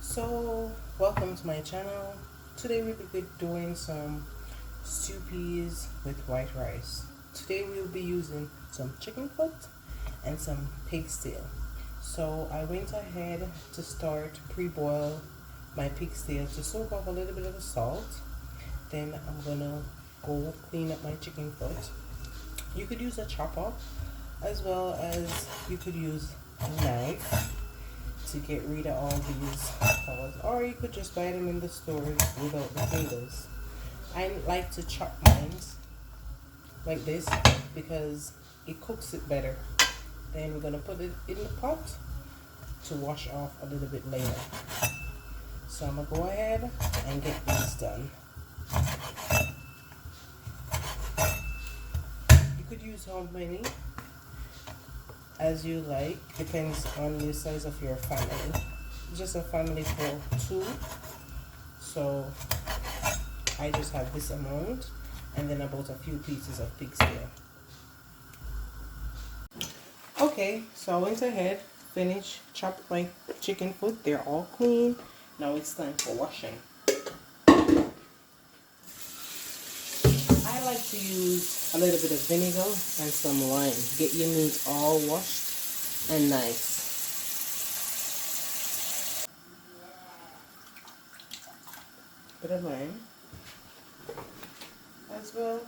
So, welcome to my channel. Today we'll be doing some stew peas with white rice. Today we'll be using some chicken foot and some pig's tail. So I went ahead to start pre-boil my pig's tail to soak up a little bit of the salt. Then I'm gonna go clean up my chicken foot. You could use a chopper as well as you could use a knife to get rid of all these claws, or you could just buy them in the stores without the fingers. I like to chop mine like this because it cooks it better. Then we're gonna put it in the pot to wash off a little bit later. So I'm gonna go ahead and get this done. You could use how many as you like, depends on the size of your family. Just a family for two, so I just have this amount, and then about a few pieces of pig's tail. Okay, so I went ahead, finished, chopped my chicken foot. They're all clean. Now it's time for washing. I like to use a little bit of vinegar and some lime. Get your meat all washed and nice. Bit of lime as well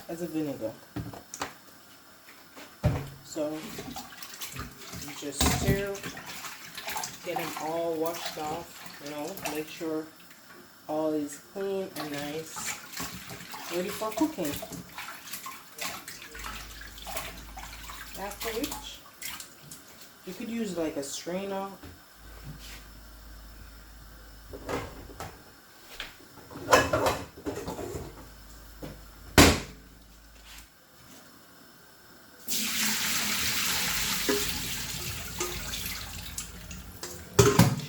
as a vinegar. So you just stir, get them all washed off, make sure all is clean and nice, ready for cooking. After which, you could use like a strainer.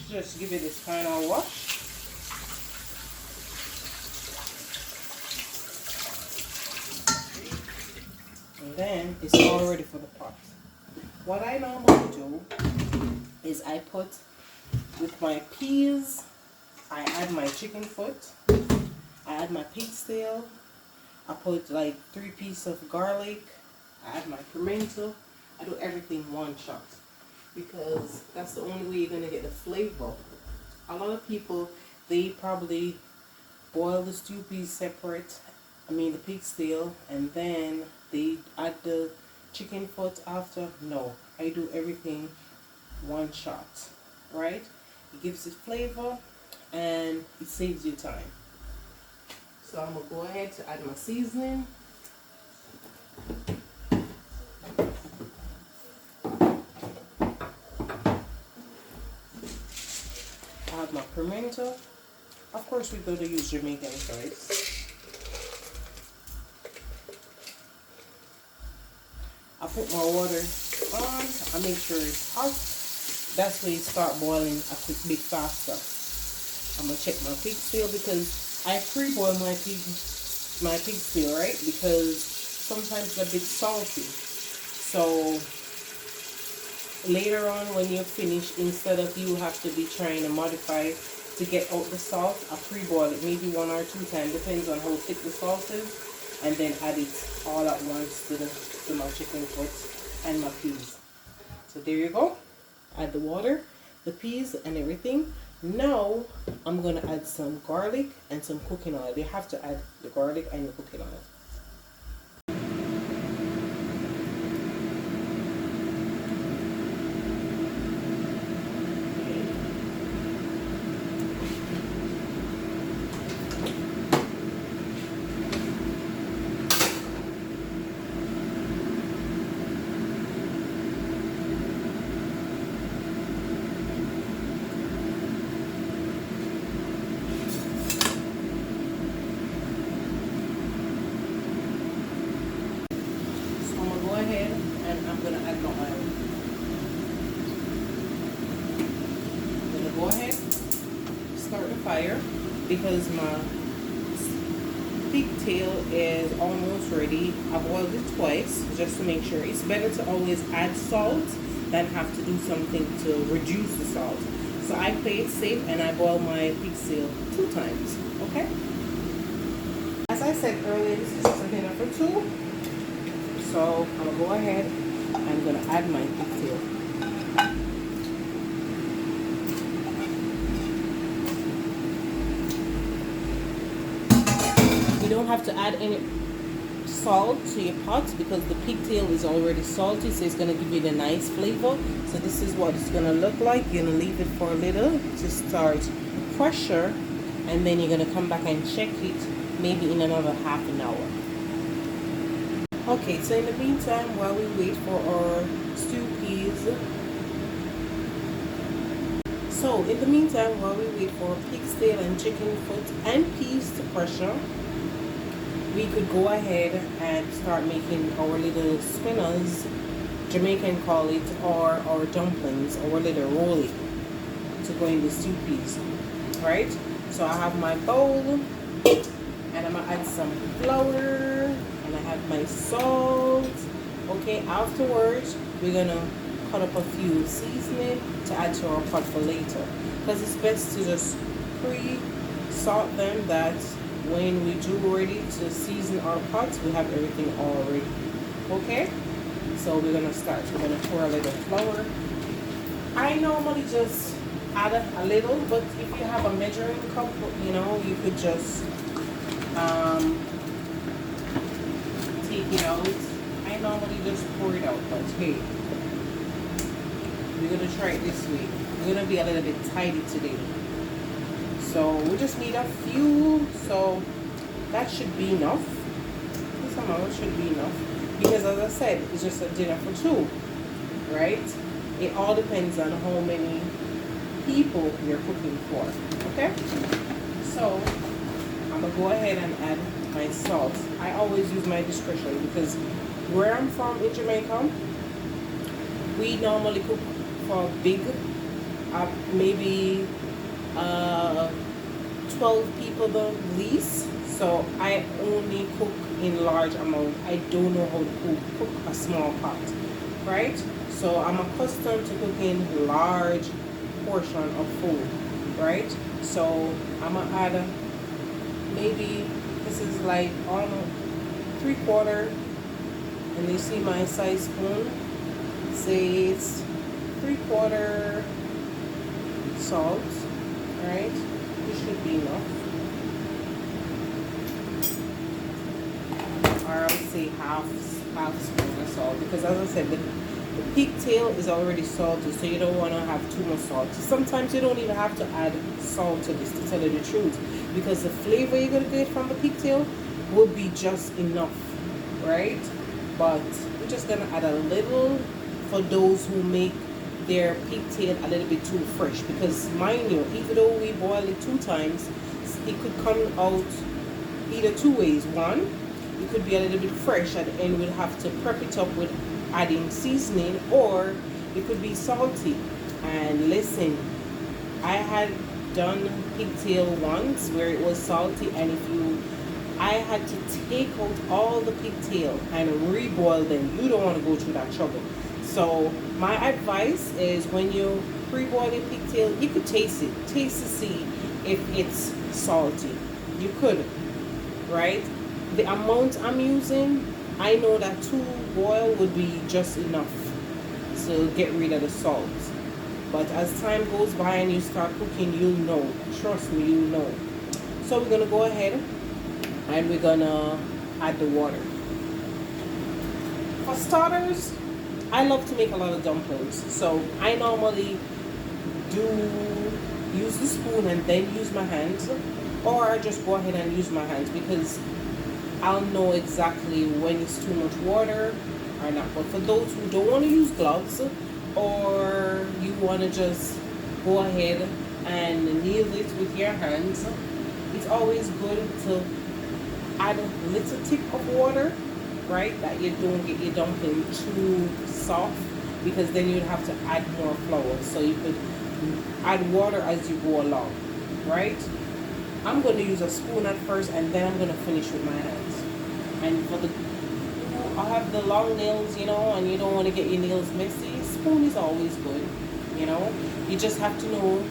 Just give it this kind of wash. And then it's all ready for the pot. What I normally do is I put with my peas, I add my chicken foot, I add my pig's tail, I put like 3 pieces of garlic, I add my pimento. I do everything one shot because that's the only way you're going to get the flavor. A lot of people, they probably boil the stew peas separate, the pig's tail, and then they add the chicken foot after. No, I do everything one shot, right? It gives it flavor and it saves you time. So I'm going to go ahead to add my seasoning. I add my pimento. Of course, we're going to use Jamaican rice. I put my water on. I make sure it's hot. That's when it start boiling a quick bit faster. I'm gonna check my pig's tail because I pre-boil my pig's tail, right? Because sometimes it's a bit salty. So later on when you're finished, instead of you have to be trying to modify to get out the salt, I pre-boil it maybe 1 or 2 times, depends on how thick the sauce is, and then add it all at once to my chicken foot and my peas. So there you go. Add the water, the peas, and everything. Now I'm gonna add some garlic and some cooking oil. You have to add the garlic and the cooking oil. Ahead and I'm going to add my oil. I'm going to go ahead, start the fire because my pigtail is almost ready. I've boiled it twice just to make sure. It's better to always add salt than have to do something to reduce the salt. So I play it safe and I boil my pigtail 2 times. Okay? As I said earlier, this is just a dinner for 2. So I'm gonna go ahead. I'm gonna add my pigtail. You don't have to add any salt to your pot because the pigtail is already salty, so it's gonna give you the nice flavor. So this is what it's gonna look like. You're gonna leave it for a little to start pressure, and then you're gonna come back and check it maybe in another half an hour. Okay, so in the meantime, while we wait for our stew peas, pig's tail and chicken foot and peas to pressure, we could go ahead and start making our little spinners, Jamaican call it, or our dumplings, our little rolly to go in the stew peas, right? So I have my bowl, and I'm gonna add some flour, and I have my salt. Okay, afterwards we're gonna cut up a few seasoning to add to our pot for later, because it's best to just pre-salt them, that when we do ready to season our pots, we have everything all ready. Okay, so we're gonna start. We're gonna pour a little flour. I normally just add a little, but if you have a measuring cup, you know, you could just take it out. I normally just pour it out, but hey, we're gonna try it this way. We're gonna be a little bit tidy today, so we just need a few. So that should be enough. This amount should be enough, because as I said, it's just a dinner for 2, right? It all depends on how many people you're cooking for. Okay, so I'm gonna go ahead and add my salt. I always use my discretion, because where I'm from in Jamaica, we normally cook for big, maybe 12 people the least. So I only cook in large amount. I don't know how to cook a small pot, right? So I'm accustomed to cooking large portion of food, right? So I'm gonna add maybe, this is like almost 3/4, and you see my size spoon, say it's 3/4 salt, right? This should be enough. Or I would say half spoon of salt, because as I said, the pigtail is already salty, so you don't want to have too much salt. Sometimes you don't even have to add salt to this, to tell you the truth, because the flavor you're going to get from the pigtail will be just enough, right? But we're just going to add a little for those who make their pigtail a little bit too fresh, because mind you, even though we boil it 2 times, it could come out either 2 ways. One, it could be a little bit fresh at the end, we'll have to prep it up with adding seasoning, or it could be salty. And listen, I had done pigtail once where it was salty, and I had to take out all the pigtail and reboil them. You don't want to go through that trouble. So my advice is, when you pre-boil your pigtail, you could taste to see if it's salty. You could, right? The amount I'm using, I know that 2 boil would be just enough to get rid of the salt. But as time goes by and you start cooking, you'll know. Trust me, you'll know. So we're gonna go ahead and we're gonna add the water. For starters, I love to make a lot of dumplings, so I normally do use the spoon and then use my hands, or I just go ahead and use my hands, because I'll know exactly when it's too much water or not. But for those who don't want to use gloves, or you want to just go ahead and knead it with your hands, it's always good to add a little tip of water, right, that you don't get your dumpling too soft, because then you'd have to add more flour. So you could add water as you go along, right? I'm going to use a spoon at first, and then I'm going to finish with my hands. And for the, I have the long nails, you know, and you don't want to get your nails messy, spoon is always good, you know. You just have to know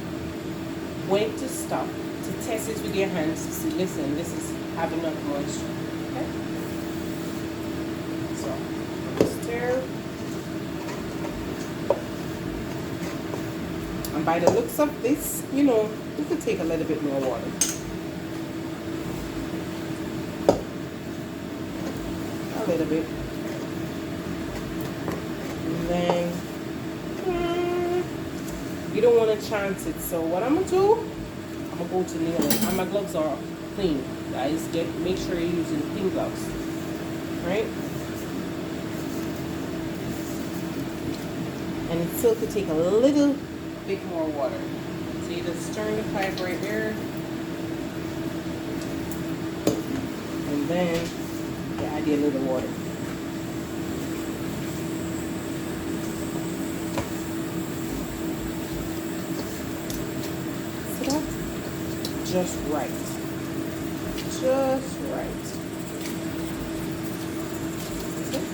when to stop, to test it with your hands to see, listen, this is have enough moisture. Okay? So, stir. And by the looks of this, you know, you could take a little bit more water. A little bit. And then, you don't want to chance it. So what I'm going to do, I'm going to go to nail it. And my gloves are clean. Guys, make sure you're using clean gloves. Right? And it still could take a little bit more water. So you just turn the pipe right there. And then you add your little water. See that? Just right. Just right. Okay.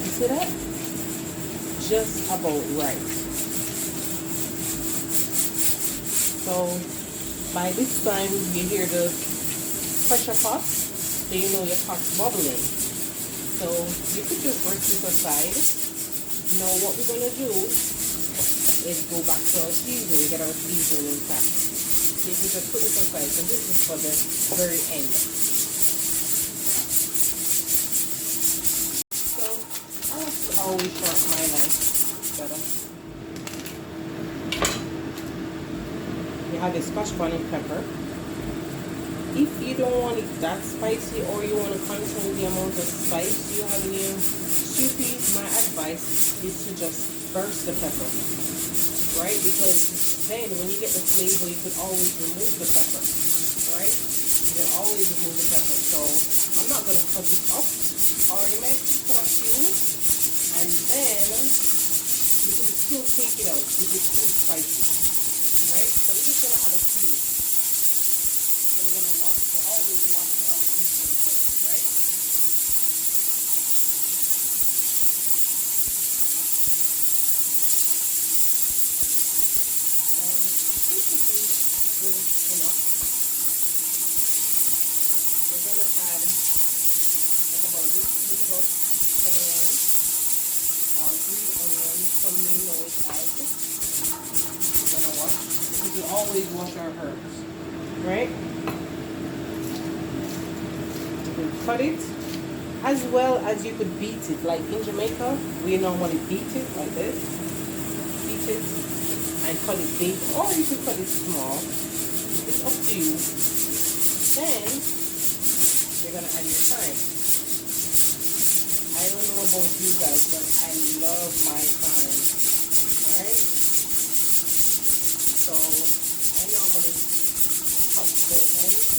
See that? Just about right. So by this time you hear the pressure pot, so you know your pot's bubbling. So you could just brush this aside. Now what we're gonna do is go back to our seasoning, get our seasoning intact. So you can just put this aside, and this is for the very end. Always short my knife better. You have a scotch bonnet pepper. If you don't want it that spicy or you want to control the amount of spice you have in your stew peas, my advice is to just burst the pepper, right? Because then when you get the flavor, you could always remove the pepper, right? You can always remove the pepper. So I'm not going to cut it up, or you might cut a few. And then you can still take it out if it's too spicy, right? So we're just gonna add a few. So we're gonna always wash our seasoning first, right? And this should be good enough. We're gonna add like about this cup of green onions. Some may know it as. We're gonna wash. We can always wash our herbs, right? You can cut it as well as you could beat it. Like in Jamaica, we normally beat it like this. Beat it and cut it big, or you can cut it small. It's up to you. Then you're gonna add your thyme. I don't know about you guys, but I love my thyme. Alright? So, I normally cut the ends.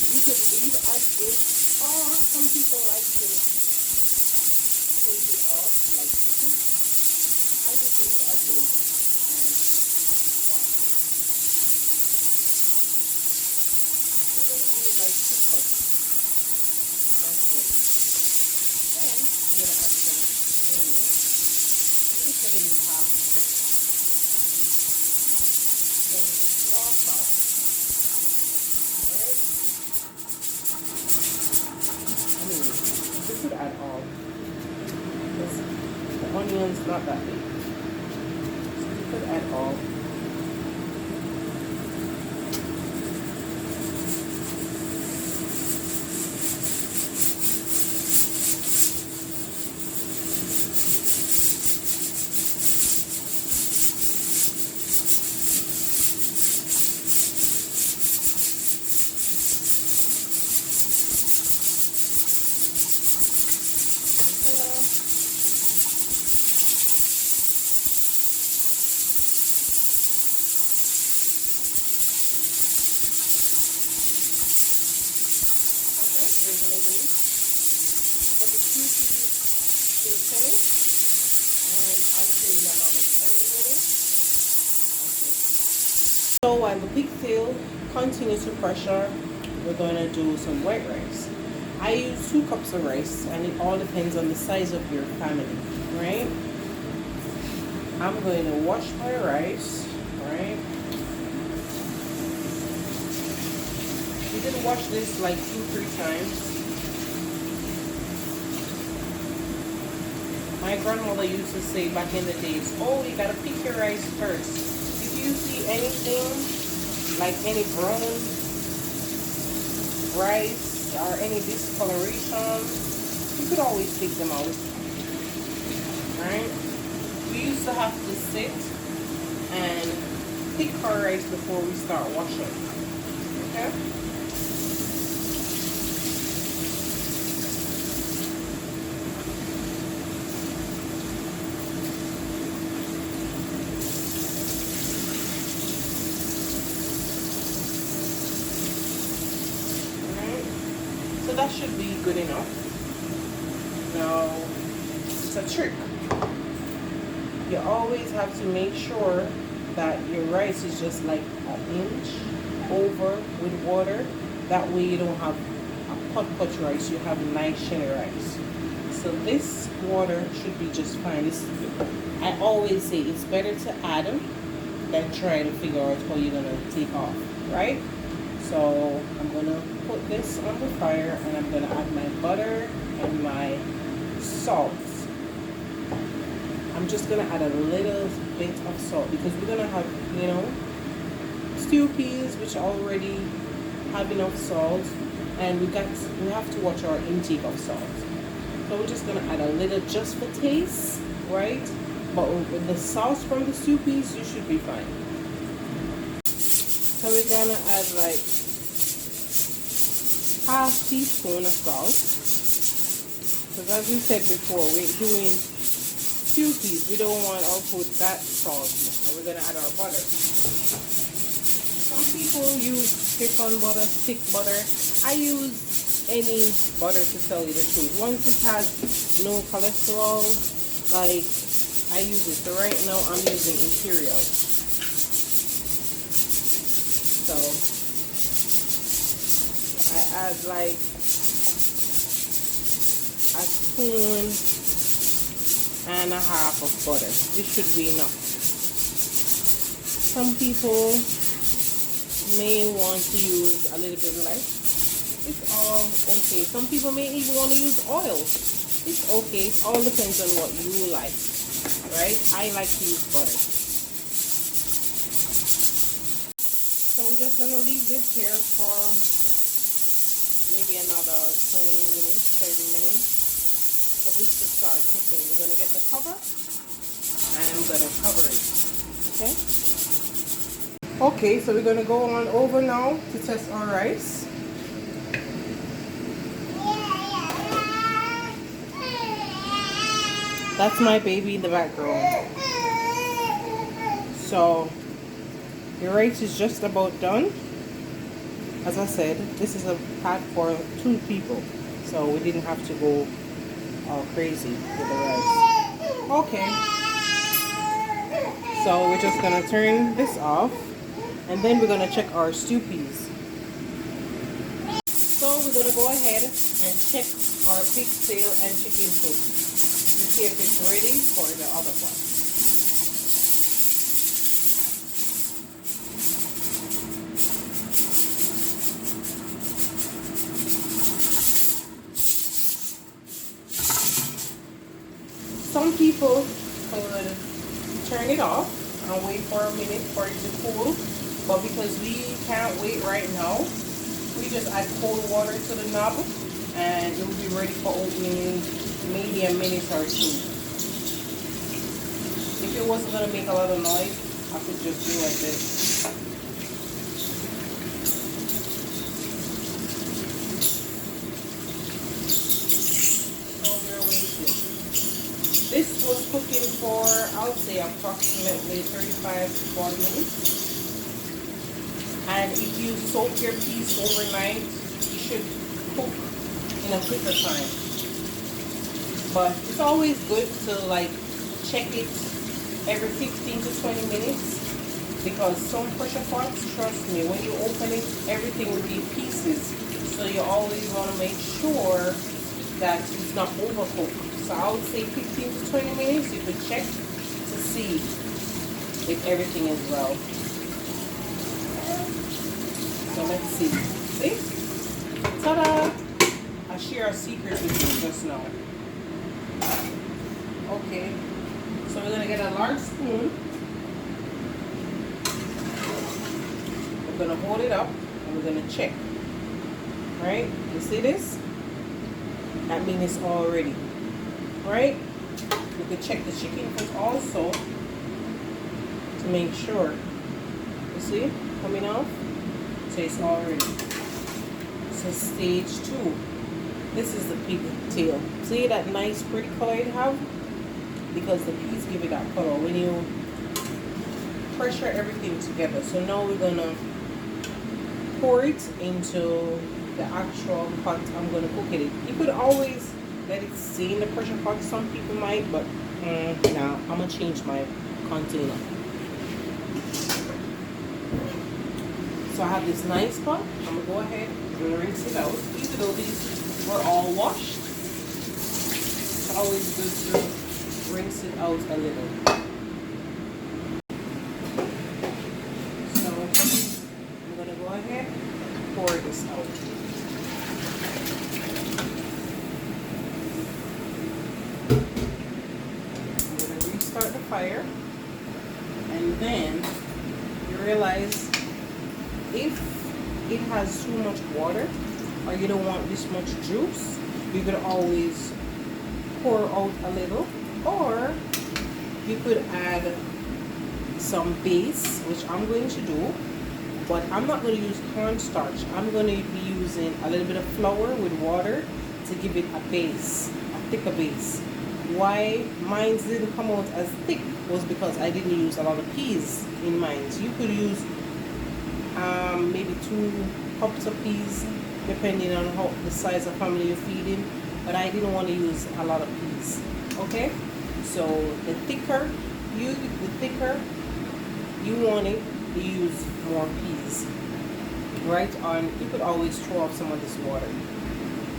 You could leave as is, or some people like to take it off, like chicken. I just leave it as is and wash. You just need like 2 cups. That's it. Then we're going to add some onions. I'm just going to use half of it. Then in a small pot. Alright? I mean, you could add all. Because the onion's not that big. So you could add all. We're going to wait for the stewpeas to finish, and I'll say in another 30 minutes. Okay. So while the pigtail continues to pressure, we're going to do some white rice. I use 2 cups of rice, and it all depends on the size of your family, right? I'm going to wash my rice, right? You can wash this like 2-3 times. My grandmother used to say back in the days, oh, you gotta pick your rice first. If you see anything, like any brown rice or any discoloration, you could always take them out, right? We used to have to sit and pick our rice before we start washing, okay? So that should be good enough. Now, it's a trick. You always have to make sure that your rice is just like an inch over with water. That way you don't have a pot rice, you have nice shelly rice. So this water should be just fine. I always say it's better to add than try to figure out how you're gonna take off, right? So I'm gonna put this on the fire, and I'm gonna add my butter and my salt. I'm just gonna add a little bit of salt because we're gonna have, you know, stew peas which already have enough salt, and we have to watch our intake of salt. So we're just gonna add a little just for taste, right? But with the sauce from the stew peas, you should be fine. So we're gonna add like half teaspoon of salt, because as we said before, we're doing stew peas. We don't want our food that salty. And we're gonna add our butter. Some people use chicken butter, thick butter. I use any butter, to tell you the truth. Once it has no cholesterol, like I use it. So right now I'm using Imperial. So I add like a spoon and a half of butter. This should be enough. Some people may want to use a little bit less. It's all okay. Some people may even want to use oil. It's okay. It all depends on what you like, right? I like to use butter. So we're just going to leave this here for maybe another 20 minutes, 30 minutes for this to start cooking. We're going to get the cover and I'm going to cover it, okay? Okay, so we're going to go on over now to test our rice. That's my baby in the background. So your rice is just about done. As I said, this is a pot for 2 people, so we didn't have to go all crazy with the rice. Okay, so we're just gonna turn this off, and then we're gonna check our stew peas. So we're gonna go ahead and check our pigtail and chicken foot to see if it's ready for the other pot. Some people could turn it off and wait for a minute for it to cool, but because we can't wait right now, we just add cold water to the knob and it will be ready for opening maybe a minute or 2. If it wasn't going to make a lot of noise, I could just do like this. So we're waiting. This was cooking for, I'll say, approximately 35 to 40 minutes. And if you soak your peas overnight, you should cook in a quicker time. But it's always good to like check it every 15 to 20 minutes, because some pressure pots, trust me, when you open it, everything will be pieces. So you always want to make sure that it's not overcooked. So I would say 15 to 20 minutes. You could check to see if everything is well. So let's see. See? Ta-da! I share a secret with you just now. Okay. So we're going to get a large spoon. We're going to hold it up and we're going to check. Right? You see this? That means it's all ready. Right? You could check the chicken foot also to make sure. You see? Coming off? So it's all ready. So stage 2. This is the pigtail. See that nice pretty color it have? Because the peas give it that color when you pressure everything together. So now we're gonna pour it into the actual pot I'm gonna cook it in. You could always let it stay in the pressure pot. Some people might, but now I'm gonna change my container. So I have this nice pot. I'm gonna go ahead and rinse it out. Even though these were all washed, it's always good to rinse it out a little. So I'm gonna go ahead and pour this out. I'm gonna restart the fire, and then you realize if it has too much water or you don't want this much juice, you could always pour out a little, or you could add some base, which I'm going to do, but I'm not going to use cornstarch. I'm going to be using a little bit of flour with water to give it a base, a thicker base. Why mine didn't come out as thick was because I didn't use a lot of peas in mine. So you could use maybe 2 cups of peas depending on how the size of family you're feeding, but I didn't want to use a lot of peas. Okay, so the thicker you want it, you use more peas, right? On you could always throw off some of this water,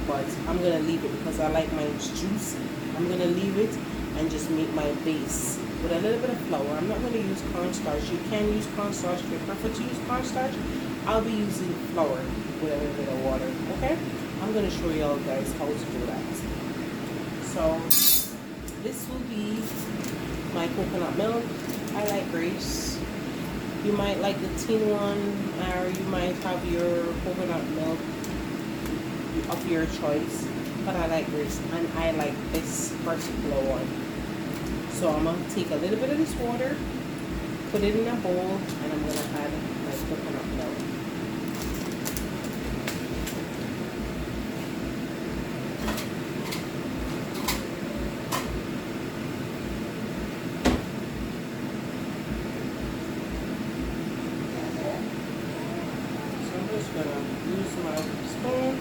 but I'm gonna leave it because I like mine juicy. I'm gonna leave it and just make my base with a little bit of flour. I'm not going to use cornstarch. You can use cornstarch if you prefer to use cornstarch. I'll be using flour with a little bit of water. Okay? I'm going to show you all guys how to do that. So this will be my coconut milk. I like Grace. You might like the tin one, or you might have your coconut milk of your choice. But I like Grace, and I like this particular one. So I'm going to take a little bit of this water, put it in a bowl, and I'm going to add my coconut milk. So I'm just going to use my spoon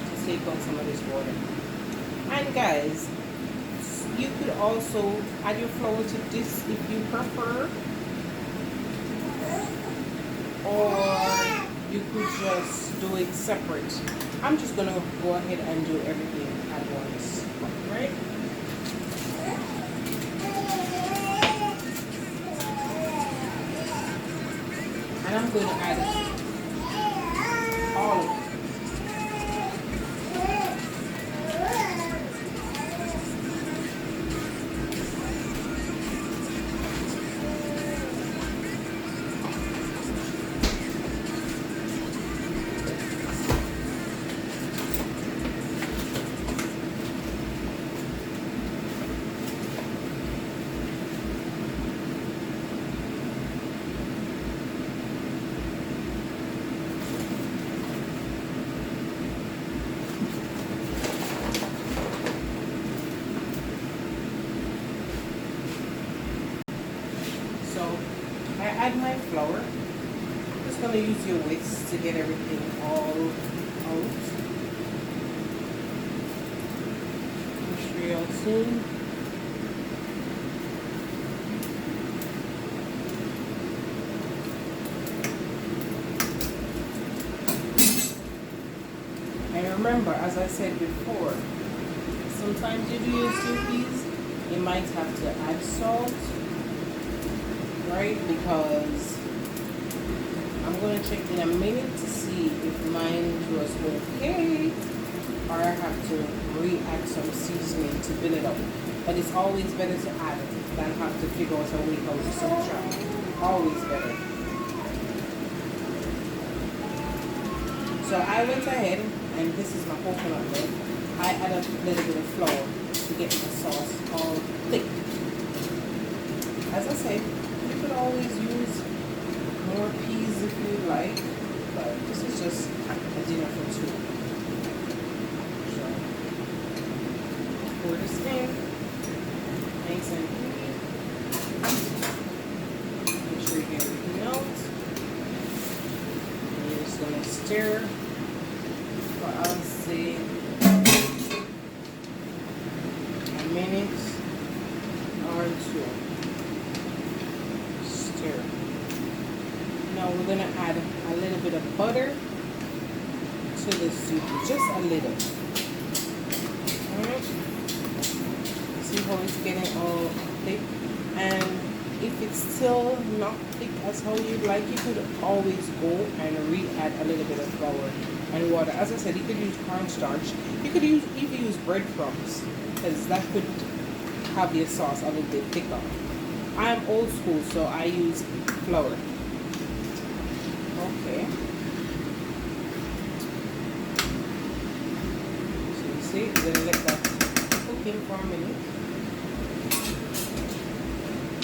to take out some of this water. And guys, you could also add your flour to this if you prefer, or you could just do it separate. I'm just gonna go ahead and do everything at once, right? And I'm going to add all of it. I add my flour. I'm just going to use your whisk to get everything all out. I'm sure y'all soon. remember, as I said before, sometimes you do your Stewpeas, you might have to add salt, right? Because I'm going to check in a minute to see if mine was okay, or I have to re-add some seasoning to build it up. But it's always better to add than have to figure out a way how to subtract. Always better. So I went ahead, and this is my coconut milk. I added a little bit of flour to get my sauce all thick. As I said, you could always use more peas if you like, but this is just a dinner for two. So pour this in, nice and easy. Make sure you get everything out. And you're just gonna stir for I'll say a minute or two. Stir. Now we're going to add a little bit of butter to the soup, just a little. Alright. See how it's getting all thick? And if it's still not thick as how you'd like, you could always go and re-add a little bit of flour and water. As I said, you could use cornstarch. You could even use breadcrumbs, because that could have your sauce a little bit thicker. I'm old school, so I use flour. Okay. So you see, we're going to let that cook in for a minute.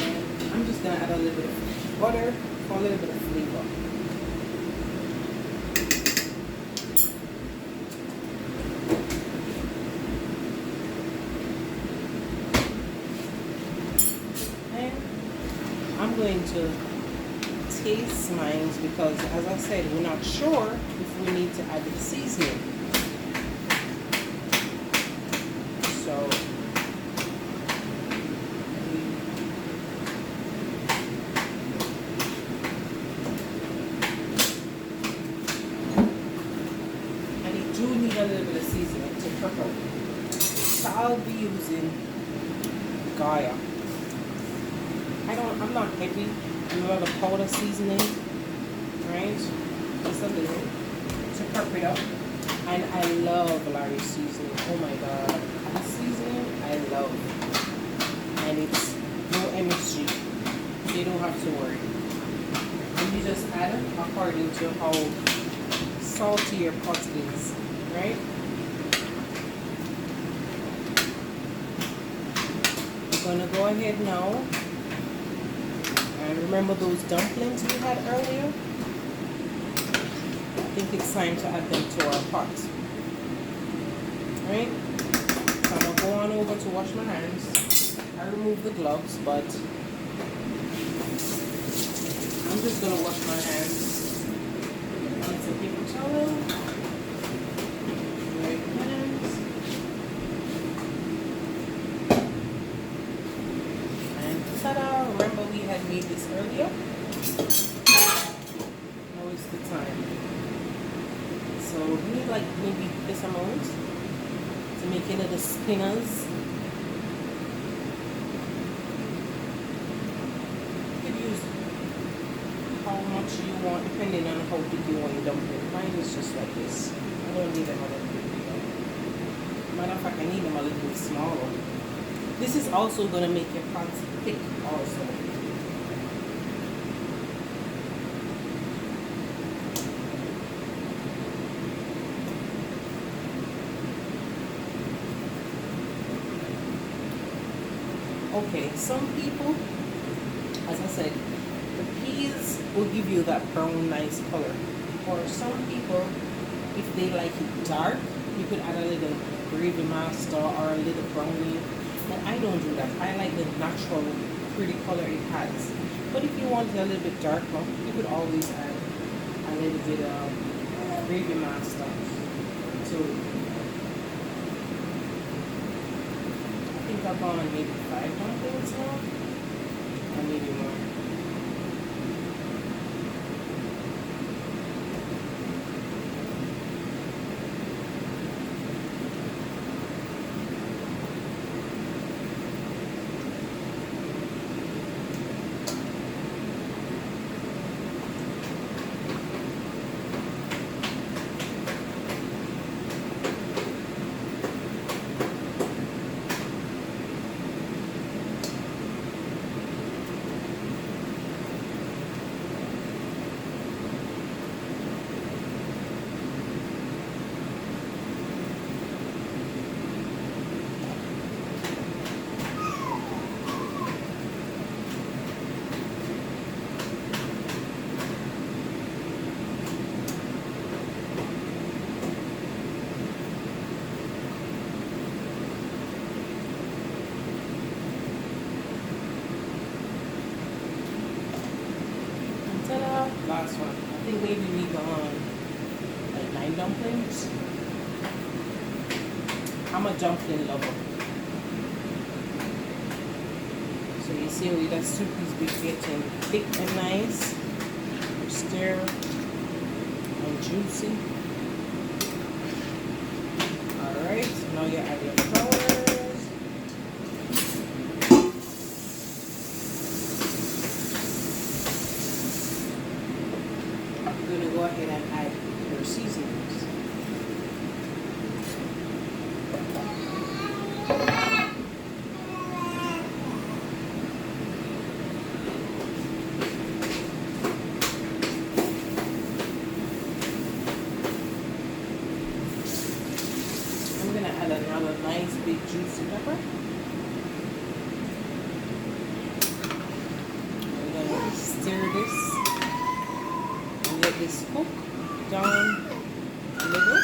And I'm just going to add a little bit of butter for a little bit of flavor. And I'm going to taste mine because, as I said, we're not sure if we need to add the seasoning. So and you do need a little bit of seasoning to pepper. So I'll be using Gaia. I'm not heavy. I'm a lot of powder seasoning, right? Just a little to pepper it up. And I love Larry's seasoning. Oh my god, this seasoning I love, and it's no MSG, so you don't have to worry. And you just add it according to how salty your pot is, right? I'm gonna go ahead now. And remember those dumplings we had earlier? I think it's time to add them to our pot. Right? So I'm going to go on over to wash my hands. I removed the gloves, but I'm just going to wash my hands. Get some paper towel. Right hands. And ta-da! Remember we had made this earlier? Now is the time. So we need like maybe this amount to make it little spinners. You could use how much you want depending on how big you want your dumpling. Mine is just like this. I don't need them a little bit bigger. Matter of fact, I need them a little bit smaller. This is also going to make your pot thick also. Okay, some people, as I said, the peas will give you that brown nice color. Or some people, if they like it dark, you could add a little gravy master or a little brownie. But I don't do that. I like the natural pretty color it has. But if you want it a little bit darker, you could always add a little bit of gravy master to it. I think I've gone maybe 5 dumplings now, or maybe more. last one. I think maybe we got like 9 dumplings. I'm a dumpling lover. So you see how that soup is getting thick and nice, stir and juicy. Alright, now you add your flowers. You're going to go ahead and add your seasonings. I'm going to add another nice big juicy pepper. I'm going to stir this and let this cook down a little.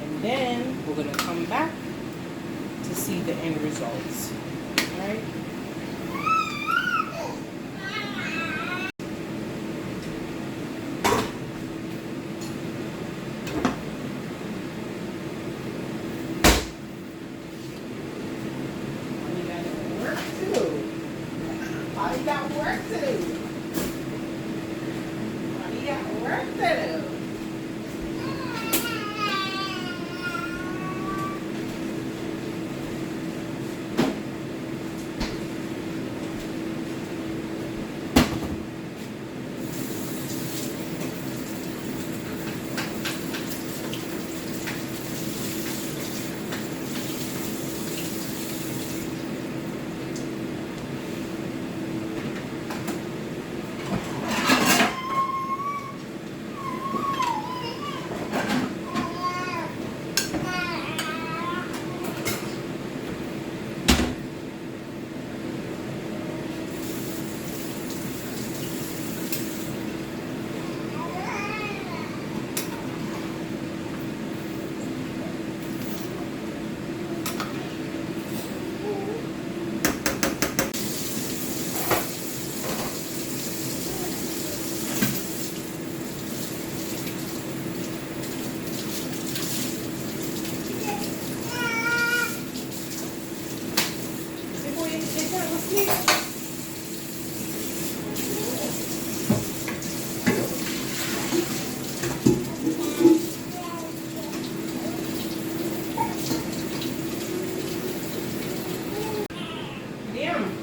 And then we're going to come back to see the end results. Alright? You got work to do. You got work to do. Damn.